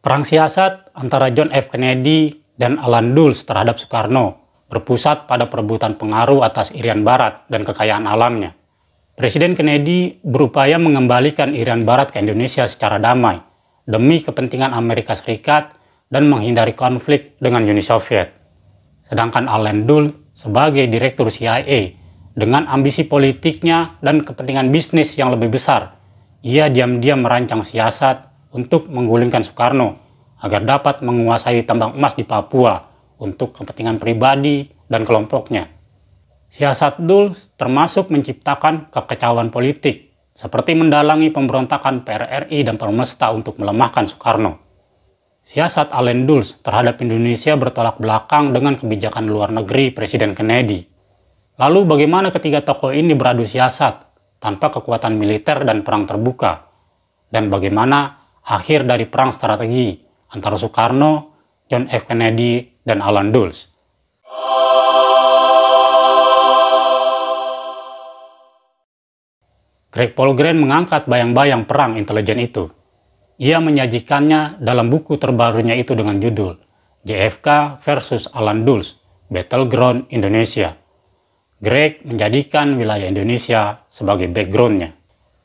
Perang siasat antara John F. Kennedy dan Alan Dulles terhadap Soekarno berpusat pada perebutan pengaruh atas Irian Barat dan kekayaan alamnya. Presiden Kennedy berupaya mengembalikan Irian Barat ke Indonesia secara damai demi kepentingan Amerika Serikat dan menghindari konflik dengan Uni Soviet. Sedangkan Alan Dulles sebagai direktur CIA dengan ambisi politiknya dan kepentingan bisnis yang lebih besar, ia diam-diam merancang siasat untuk menggulingkan Soekarno agar dapat menguasai tambang emas di Papua untuk kepentingan pribadi dan kelompoknya. Siasat Dulles termasuk menciptakan kekacauan politik, seperti mendalangi pemberontakan PRRI dan Permesta untuk melemahkan Soekarno. Siasat Alan Dulles terhadap Indonesia bertolak belakang dengan kebijakan luar negeri Presiden Kennedy. Lalu bagaimana ketiga tokoh ini beradu siasat tanpa kekuatan militer dan perang terbuka? Dan bagaimana akhir dari perang strategi antara Soekarno, John F. Kennedy, dan Alan Dulles? Craig Polgren mengangkat bayang-bayang perang intelijen itu. Ia menyajikannya dalam buku terbarunya itu dengan judul JFK versus Alan Dulles, Battleground Indonesia. Craig menjadikan wilayah Indonesia sebagai background-nya,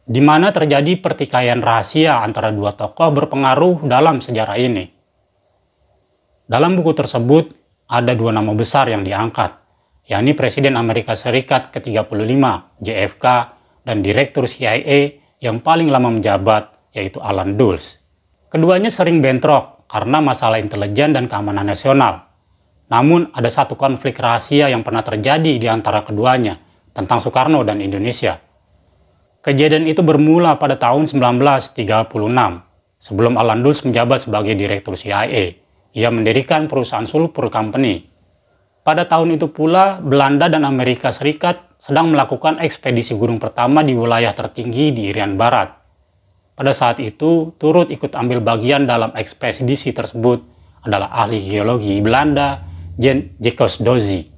di mana terjadi pertikaian rahasia antara dua tokoh berpengaruh dalam sejarah ini. Dalam buku tersebut, ada dua nama besar yang diangkat, yakni Presiden Amerika Serikat ke-35, JFK, dan Direktur CIA yang paling lama menjabat, yaitu Alan Dulles. Keduanya sering bentrok karena masalah intelijen dan keamanan nasional. Namun, ada satu konflik rahasia yang pernah terjadi di antara keduanya tentang Soekarno dan Indonesia. Kejadian itu bermula pada tahun 1936, sebelum Alan Dulles menjabat sebagai Direktur CIA. Ia mendirikan perusahaan Sulphur Company. Pada tahun itu pula, Belanda dan Amerika Serikat sedang melakukan ekspedisi gunung pertama di wilayah tertinggi di Irian Barat. Pada saat itu, turut ikut ambil bagian dalam ekspedisi tersebut adalah ahli geologi Belanda, Jacques Dosy.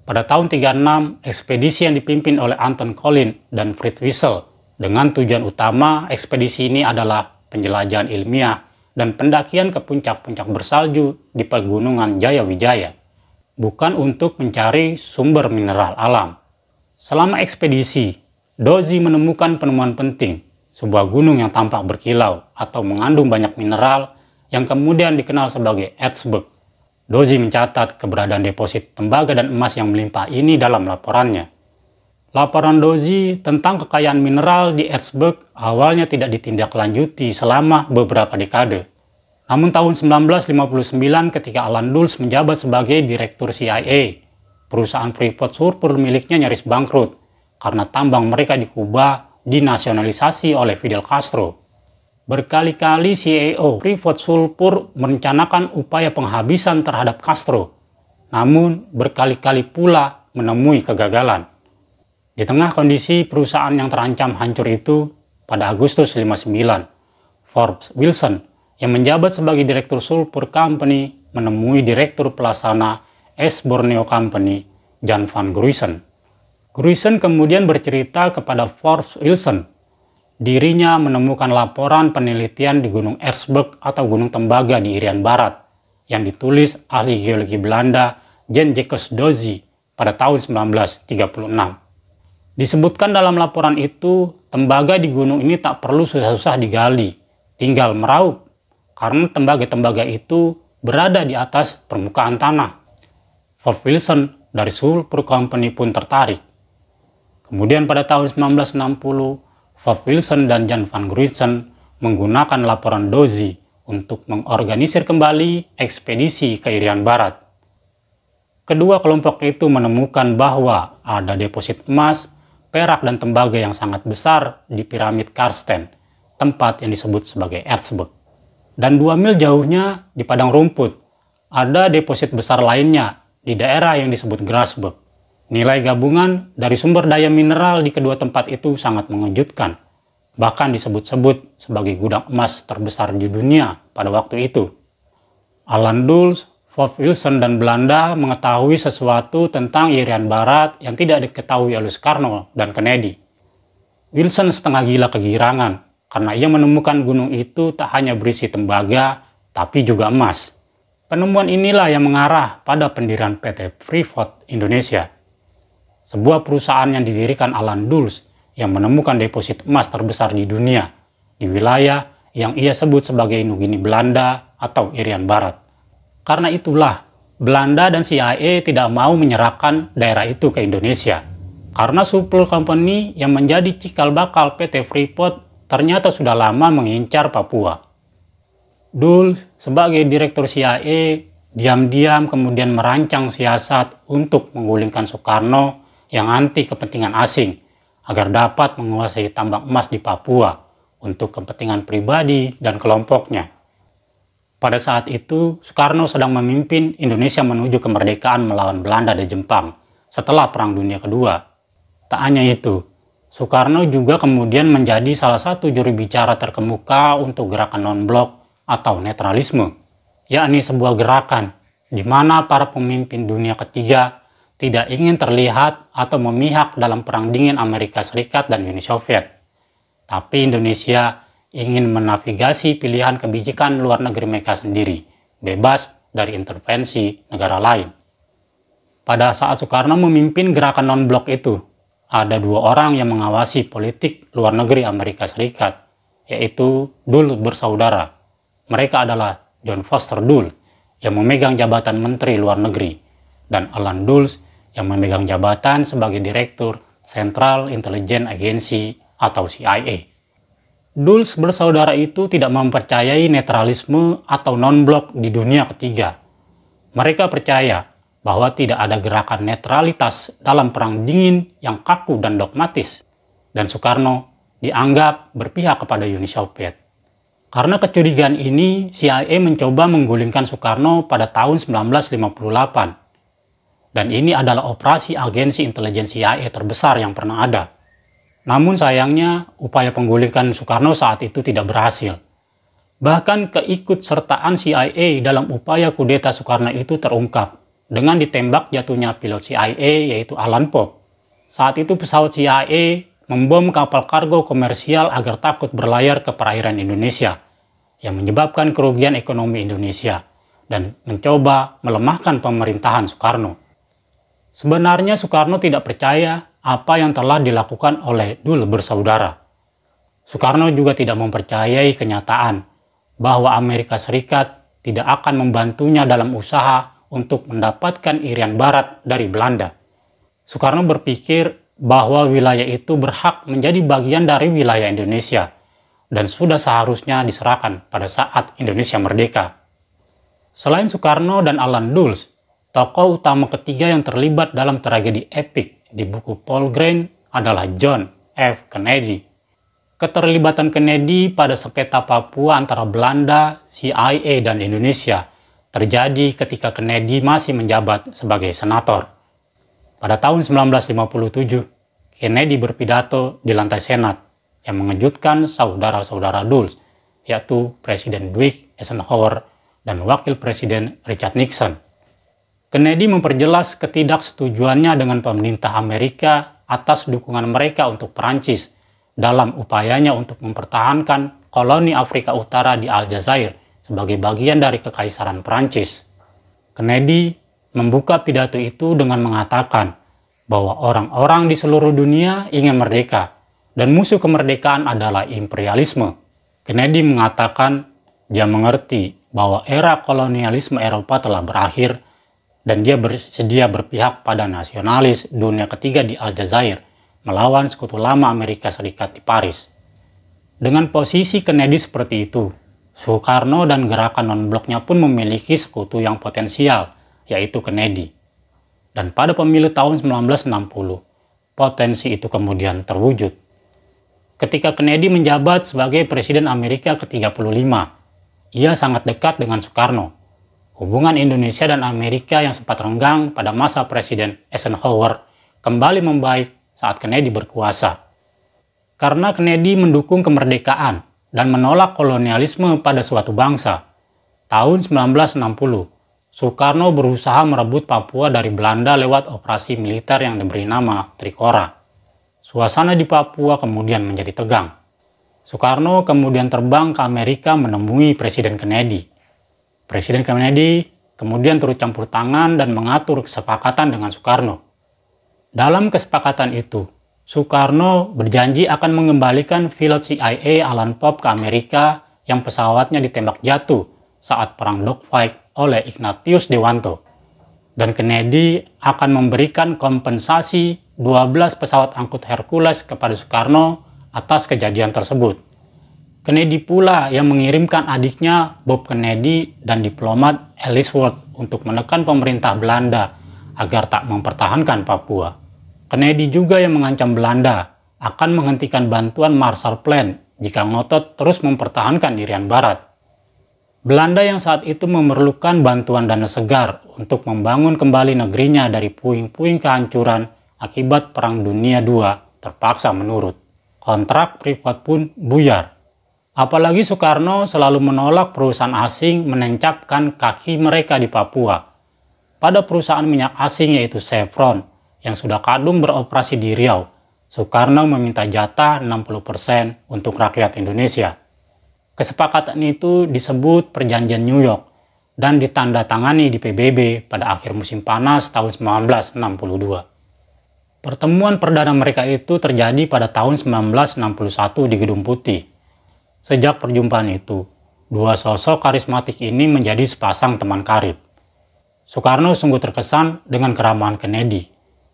Pada tahun 1936, ekspedisi yang dipimpin oleh Anton Collins dan Fritz Wissel dengan tujuan utama ekspedisi ini adalah penjelajahan ilmiah dan pendakian ke puncak-puncak bersalju di pegunungan Jayawijaya, bukan untuk mencari sumber mineral alam. Selama ekspedisi, Dosy menemukan penemuan penting, sebuah gunung yang tampak berkilau atau mengandung banyak mineral yang kemudian dikenal sebagai Erzberg. Dosy mencatat keberadaan deposit tembaga dan emas yang melimpah ini dalam laporannya. Laporan Dosy tentang kekayaan mineral di Erzberg awalnya tidak ditindaklanjuti selama beberapa dekade. Namun tahun 1959 ketika Alan Dulles menjabat sebagai Direktur CIA, perusahaan Freeport Sulphur miliknya nyaris bangkrut karena tambang mereka di Kuba dinasionalisasi oleh Fidel Castro. Berkali-kali CEO Freeport Sulphur merencanakan upaya penghabisan terhadap Castro, namun berkali-kali pula menemui kegagalan. Di tengah kondisi perusahaan yang terancam hancur itu, pada Agustus 1959, Forbes Wilson yang menjabat sebagai Direktur Sulphur Company menemui Direktur Pelaksana S. Borneo Company, Jan van Gruisen. Gruisen kemudian bercerita kepada Forbes Wilson, dirinya menemukan laporan penelitian di Gunung Erzberg atau Gunung Tembaga di Irian Barat yang ditulis ahli geologi Belanda Jacques Dosy pada tahun 1936. Disebutkan dalam laporan itu, tembaga di gunung ini tak perlu susah-susah digali, tinggal meraup, karena tembaga-tembaga itu berada di atas permukaan tanah. Forbes Wilson dari Sulphur Company pun tertarik. Kemudian pada tahun 1960, Forbes Wilson dan Jan van Gruisen menggunakan laporan Dosy untuk mengorganisir kembali ekspedisi ke Irian Barat. Kedua kelompok itu menemukan bahwa ada deposit emas, perak dan tembaga yang sangat besar di piramid Karsten, tempat yang disebut sebagai Erzberg. Dan 2 mil jauhnya di padang rumput, ada deposit besar lainnya di daerah yang disebut Grasberg. Nilai gabungan dari sumber daya mineral di kedua tempat itu sangat mengejutkan. Bahkan disebut-sebut sebagai gudang emas terbesar di dunia pada waktu itu. Alan Dulles, Forbes Wilson, dan Belanda mengetahui sesuatu tentang Irian Barat yang tidak diketahui oleh Soekarno dan Kennedy. Wilson setengah gila kegirangan karena ia menemukan gunung itu tak hanya berisi tembaga, tapi juga emas. Penemuan inilah yang mengarah pada pendirian PT Freeport Indonesia, sebuah perusahaan yang didirikan Alan Dulles yang menemukan deposit emas terbesar di dunia di wilayah yang ia sebut sebagai Nugini Belanda atau Irian Barat. Karena itulah, Belanda dan CIA tidak mau menyerahkan daerah itu ke Indonesia. Karena Supply Company yang menjadi cikal bakal PT Freeport ternyata sudah lama mengincar Papua. Dulles sebagai direktur CIA diam-diam kemudian merancang siasat untuk menggulingkan Soekarno yang anti kepentingan asing agar dapat menguasai tambang emas di Papua untuk kepentingan pribadi dan kelompoknya. Pada saat itu, Soekarno sedang memimpin Indonesia menuju kemerdekaan melawan Belanda dan Jepang setelah Perang Dunia Kedua. Tak hanya itu, Soekarno juga kemudian menjadi salah satu juru bicara terkemuka untuk gerakan non-blok atau netralisme, yakni sebuah gerakan di mana para pemimpin dunia ketiga tidak ingin terlihat atau memihak dalam Perang Dingin Amerika Serikat dan Uni Soviet. Tapi Indonesia ingin menavigasi pilihan kebijakan luar negeri mereka sendiri, bebas dari intervensi negara lain. Pada saat Soekarno memimpin gerakan non-blok itu, ada dua orang yang mengawasi politik luar negeri Amerika Serikat, yaitu Dulles bersaudara. Mereka adalah John Foster Dulles yang memegang jabatan Menteri Luar Negeri dan Alan Dulles yang memegang jabatan sebagai Direktur Central Intelligence Agency atau CIA. Dulles bersaudara itu tidak mempercayai netralisme atau non-blok di dunia ketiga. Mereka percaya bahwa tidak ada gerakan netralitas dalam Perang Dingin yang kaku dan dogmatis, dan Soekarno dianggap berpihak kepada Uni Soviet. Karena kecurigaan ini, CIA mencoba menggulingkan Soekarno pada tahun 1958. Dan ini adalah operasi agensi intelijen CIA terbesar yang pernah ada. Namun sayangnya, upaya penggulingkan Soekarno saat itu tidak berhasil. Bahkan keikutsertaan CIA dalam upaya kudeta Soekarno itu terungkap dengan ditembak jatuhnya pilot CIA yaitu Alan Pope. Saat itu pesawat CIA membom kapal kargo komersial agar takut berlayar ke perairan Indonesia, yang menyebabkan kerugian ekonomi Indonesia dan mencoba melemahkan pemerintahan Soekarno. Sebenarnya Soekarno tidak percaya apa yang telah dilakukan oleh Dulles bersaudara. Soekarno juga tidak mempercayai kenyataan bahwa Amerika Serikat tidak akan membantunya dalam usaha untuk mendapatkan Irian Barat dari Belanda. Soekarno berpikir bahwa wilayah itu berhak menjadi bagian dari wilayah Indonesia dan sudah seharusnya diserahkan pada saat Indonesia merdeka. Selain Soekarno dan Alan Dulles, tokoh utama ketiga yang terlibat dalam tragedi epik di buku Paul Green adalah John F. Kennedy. Keterlibatan Kennedy pada sengketa Papua antara Belanda, CIA, dan Indonesia terjadi ketika Kennedy masih menjabat sebagai senator. Pada tahun 1957, Kennedy berpidato di lantai Senat yang mengejutkan saudara-saudara Dulles, yaitu Presiden Dwight Eisenhower dan Wakil Presiden Richard Nixon. Kennedy memperjelas ketidaksetujuannya dengan pemerintah Amerika atas dukungan mereka untuk Perancis dalam upayanya untuk mempertahankan koloni Afrika Utara di Aljazair sebagai bagian dari Kekaisaran Perancis. Kennedy membuka pidato itu dengan mengatakan bahwa orang-orang di seluruh dunia ingin merdeka dan musuh kemerdekaan adalah imperialisme. Kennedy mengatakan dia mengerti bahwa era kolonialisme Eropa telah berakhir dan dia bersedia berpihak pada nasionalis dunia ketiga di Aljazair melawan sekutu lama Amerika Serikat di Paris. Dengan posisi Kennedy seperti itu, Soekarno dan gerakan non-bloknya pun memiliki sekutu yang potensial, yaitu Kennedy. Dan pada pemilu tahun 1960, potensi itu kemudian terwujud. Ketika Kennedy menjabat sebagai Presiden Amerika ke-35, ia sangat dekat dengan Soekarno. Hubungan Indonesia dan Amerika yang sempat renggang pada masa Presiden Eisenhower kembali membaik saat Kennedy berkuasa. Karena Kennedy mendukung kemerdekaan dan menolak kolonialisme pada suatu bangsa, tahun 1960, Soekarno berusaha merebut Papua dari Belanda lewat operasi militer yang diberi nama Trikora. Suasana di Papua kemudian menjadi tegang. Soekarno kemudian terbang ke Amerika menemui Presiden Kennedy. Presiden Kennedy kemudian turut campur tangan dan mengatur kesepakatan dengan Soekarno. Dalam kesepakatan itu, Soekarno berjanji akan mengembalikan pilot CIA Alan Pope ke Amerika yang pesawatnya ditembak jatuh saat perang dogfight oleh Ignatius Dewanto. Dan Kennedy akan memberikan kompensasi 12 pesawat angkut Hercules kepada Soekarno atas kejadian tersebut. Kennedy pula yang mengirimkan adiknya Bob Kennedy dan diplomat Ellsworth untuk menekan pemerintah Belanda agar tak mempertahankan Papua. Kennedy juga yang mengancam Belanda akan menghentikan bantuan Marshall Plan jika ngotot terus mempertahankan Irian Barat. Belanda yang saat itu memerlukan bantuan dana segar untuk membangun kembali negerinya dari puing-puing kehancuran akibat Perang Dunia II terpaksa menurut. Kontrak privat pun buyar. Apalagi Soekarno selalu menolak perusahaan asing menancapkan kaki mereka di Papua. Pada perusahaan minyak asing yaitu Chevron yang sudah kadung beroperasi di Riau, Soekarno meminta jatah 60% untuk rakyat Indonesia. Kesepakatan itu disebut Perjanjian New York dan ditandatangani di PBB pada akhir musim panas tahun 1962. Pertemuan perdana mereka itu terjadi pada tahun 1961 di Gedung Putih. Sejak perjumpaan itu, dua sosok karismatik ini menjadi sepasang teman karib. Soekarno sungguh terkesan dengan keramahan Kennedy.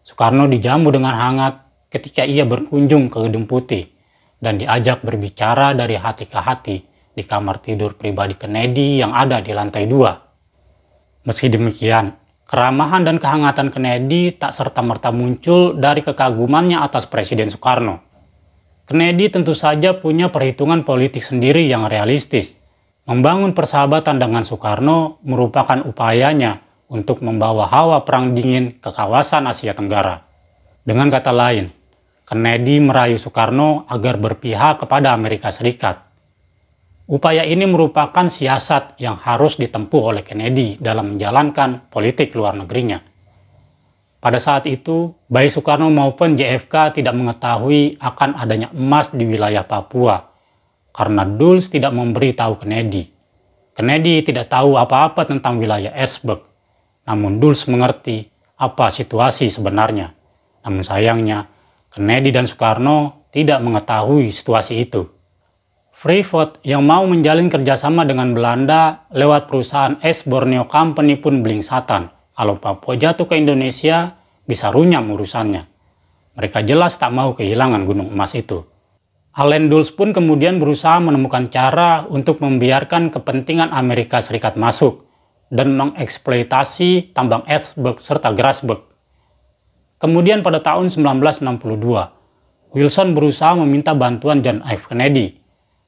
Soekarno dijamu dengan hangat ketika ia berkunjung ke Gedung Putih dan diajak berbicara dari hati ke hati di kamar tidur pribadi Kennedy yang ada di lantai 2. Meski demikian, keramahan dan kehangatan Kennedy tak serta-merta muncul dari kekagumannya atas Presiden Soekarno. Kennedy tentu saja punya perhitungan politik sendiri yang realistis. Membangun persahabatan dengan Soekarno merupakan upayanya untuk membawa hawa perang dingin ke kawasan Asia Tenggara. Dengan kata lain, Kennedy merayu Soekarno agar berpihak kepada Amerika Serikat. Upaya ini merupakan siasat yang harus ditempuh oleh Kennedy dalam menjalankan politik luar negerinya. Pada saat itu, baik Soekarno maupun JFK tidak mengetahui akan adanya emas di wilayah Papua karena Dulles tidak memberi tahu Kennedy. Kennedy tidak tahu apa-apa tentang wilayah Erzberg, namun Dulles mengerti apa situasi sebenarnya. Namun sayangnya, Kennedy dan Soekarno tidak mengetahui situasi itu. Freeport yang mau menjalin kerjasama dengan Belanda lewat perusahaan East Borneo Company pun belingsatan. Kalau Papua jatuh ke Indonesia, bisa runyam urusannya. Mereka jelas tak mau kehilangan gunung emas itu. Allen Dulles pun kemudian berusaha menemukan cara untuk membiarkan kepentingan Amerika Serikat masuk dan mengeksploitasi tambang Erzberg serta Grasberg. Kemudian pada tahun 1962, Wilson berusaha meminta bantuan John F. Kennedy,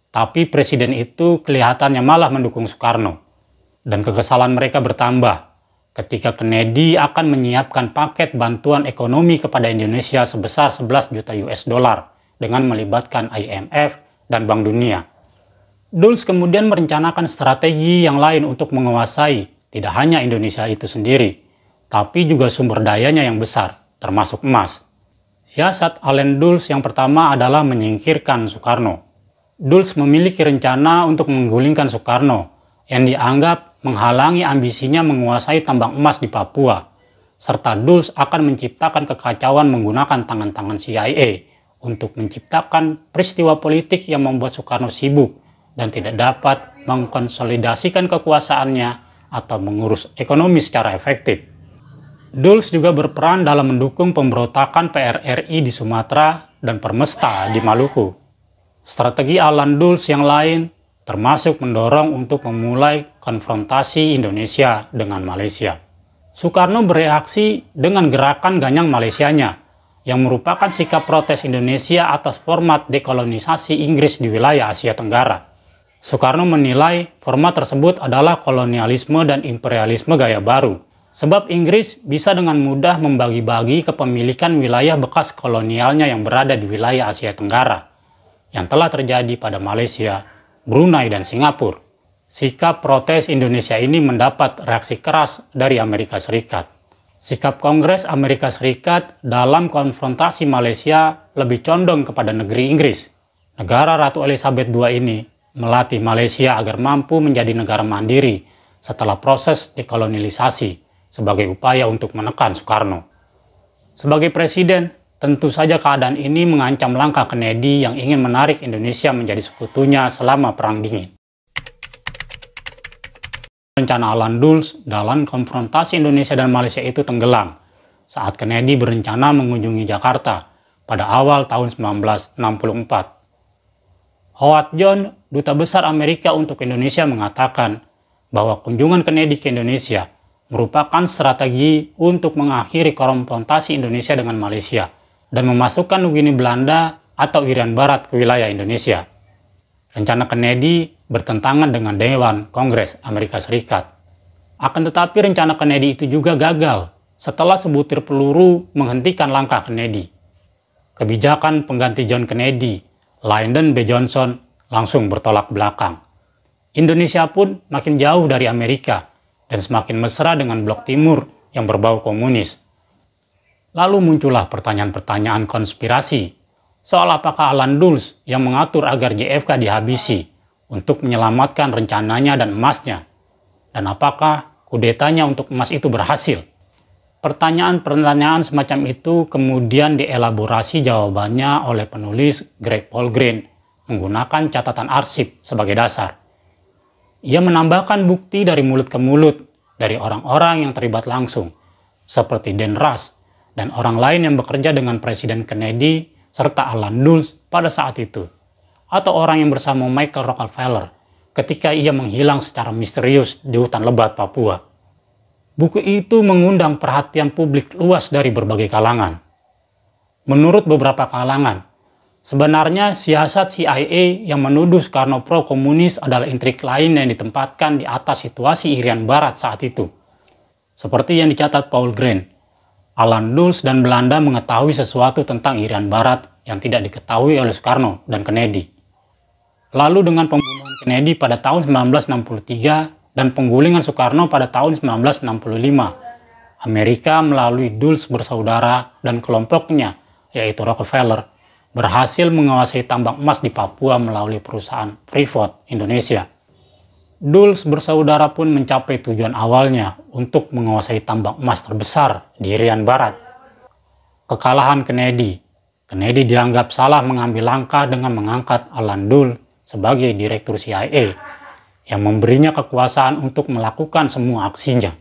tapi presiden itu kelihatannya malah mendukung Soekarno. Dan kekesalan mereka bertambah ketika Kennedy akan menyiapkan paket bantuan ekonomi kepada Indonesia sebesar 11 juta US dollar dengan melibatkan IMF dan Bank Dunia. Dulles kemudian merencanakan strategi yang lain untuk menguasai tidak hanya Indonesia itu sendiri, tapi juga sumber dayanya yang besar, termasuk emas. Siasat Allen Dulles yang pertama adalah menyingkirkan Soekarno. Dulles memiliki rencana untuk menggulingkan Soekarno yang dianggap menghalangi ambisinya menguasai tambang emas di Papua, serta Dulles akan menciptakan kekacauan menggunakan tangan-tangan CIA untuk menciptakan peristiwa politik yang membuat Soekarno sibuk dan tidak dapat mengkonsolidasikan kekuasaannya atau mengurus ekonomi secara efektif. Dulles juga berperan dalam mendukung pemberontakan PRRI di Sumatera dan Permesta di Maluku. Strategi Allen Dulles yang lain termasuk mendorong untuk memulai konfrontasi Indonesia dengan Malaysia. Soekarno bereaksi dengan gerakan Ganyang Malaysianya, yang merupakan sikap protes Indonesia atas format dekolonisasi Inggris di wilayah Asia Tenggara. Soekarno menilai format tersebut adalah kolonialisme dan imperialisme gaya baru, sebab Inggris bisa dengan mudah membagi-bagi kepemilikan wilayah bekas kolonialnya yang berada di wilayah Asia Tenggara, yang telah terjadi pada Malaysia, Brunei, dan Singapura. Sikap protes Indonesia ini mendapat reaksi keras dari Amerika Serikat. Sikap Kongres Amerika Serikat dalam konfrontasi Malaysia lebih condong kepada negeri Inggris. Negara Ratu Elizabeth II ini melatih Malaysia agar mampu menjadi negara mandiri setelah proses dekolonialisasi sebagai upaya untuk menekan Soekarno. Sebagai presiden, tentu saja keadaan ini mengancam langkah Kennedy yang ingin menarik Indonesia menjadi sekutunya selama Perang Dingin. Rencana Alan Dulles dalam konfrontasi Indonesia dan Malaysia itu tenggelam saat Kennedy berencana mengunjungi Jakarta pada awal tahun 1964. Howard John, Duta Besar Amerika untuk Indonesia, mengatakan bahwa kunjungan Kennedy ke Indonesia merupakan strategi untuk mengakhiri konfrontasi Indonesia dengan Malaysia dan memasukkan Nugini Belanda atau Irian Barat ke wilayah Indonesia. Rencana Kennedy bertentangan dengan Dewan Kongres Amerika Serikat. Akan tetapi rencana Kennedy itu juga gagal setelah sebutir peluru menghentikan langkah Kennedy. Kebijakan pengganti John Kennedy, Lyndon B. Johnson, langsung bertolak belakang. Indonesia pun makin jauh dari Amerika dan semakin mesra dengan blok timur yang berbau komunis. Lalu muncullah pertanyaan-pertanyaan konspirasi soal apakah Alan Dulles yang mengatur agar JFK dihabisi untuk menyelamatkan rencananya dan emasnya, dan apakah kudetanya untuk emas itu berhasil. Pertanyaan-pertanyaan semacam itu kemudian dielaborasi jawabannya oleh penulis Greg Paul Green menggunakan catatan arsip sebagai dasar. Ia menambahkan bukti dari mulut ke mulut dari orang-orang yang terlibat langsung, seperti Dan Rush dan orang lain yang bekerja dengan Presiden Kennedy serta Alan Dulles pada saat itu, atau orang yang bersama Michael Rockefeller ketika ia menghilang secara misterius di hutan lebat Papua. Buku itu mengundang perhatian publik luas dari berbagai kalangan. Menurut beberapa kalangan, sebenarnya siasat CIA yang menuduh Soekarno pro-komunis adalah intrik lain yang ditempatkan di atas situasi Irian Barat saat itu. Seperti yang dicatat Paul Green, Alan Dulles dan Belanda mengetahui sesuatu tentang Irian Barat yang tidak diketahui oleh Soekarno dan Kennedy. Lalu dengan pembunuhan Kennedy pada tahun 1963 dan penggulingan Soekarno pada tahun 1965, Amerika melalui Dulles bersaudara dan kelompoknya, yaitu Rockefeller, berhasil menguasai tambang emas di Papua melalui perusahaan Freeport Indonesia. Dulles bersaudara pun mencapai tujuan awalnya untuk menguasai tambang emas terbesar di Irian Barat. Kekalahan Kennedy dianggap salah mengambil langkah dengan mengangkat Alan Dulles sebagai direktur CIA yang memberinya kekuasaan untuk melakukan semua aksinya.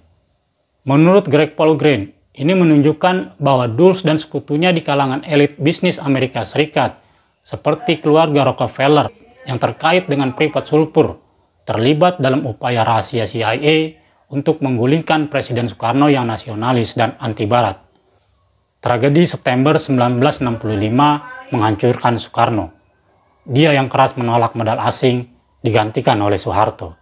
Menurut Greg Paul Green, ini menunjukkan bahwa Dulles dan sekutunya di kalangan elit bisnis Amerika Serikat, seperti keluarga Rockefeller yang terkait dengan Freeport Sulfur, terlibat dalam upaya rahasia CIA untuk menggulingkan Presiden Soekarno yang nasionalis dan anti-Barat. Tragedi September 1965 menghancurkan Soekarno. Dia yang keras menolak modal asing digantikan oleh Soeharto.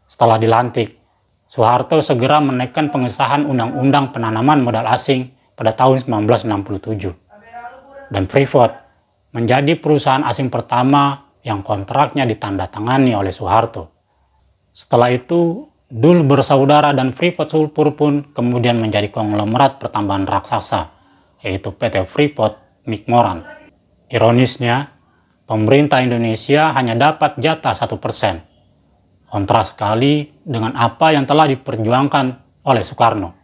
Setelah dilantik, Soeharto segera menaikkan pengesahan Undang-Undang Penanaman Modal Asing pada tahun 1967. Dan Freeport menjadi perusahaan asing pertama yang kontraknya ditandatangani oleh Soeharto. Setelah itu, Dulles bersaudara dan Freeport Sulfur pun kemudian menjadi konglomerat pertambangan raksasa, yaitu PT Freeport-McMoran. Ironisnya, pemerintah Indonesia hanya dapat jatah 1%. Kontras sekali dengan apa yang telah diperjuangkan oleh Soekarno.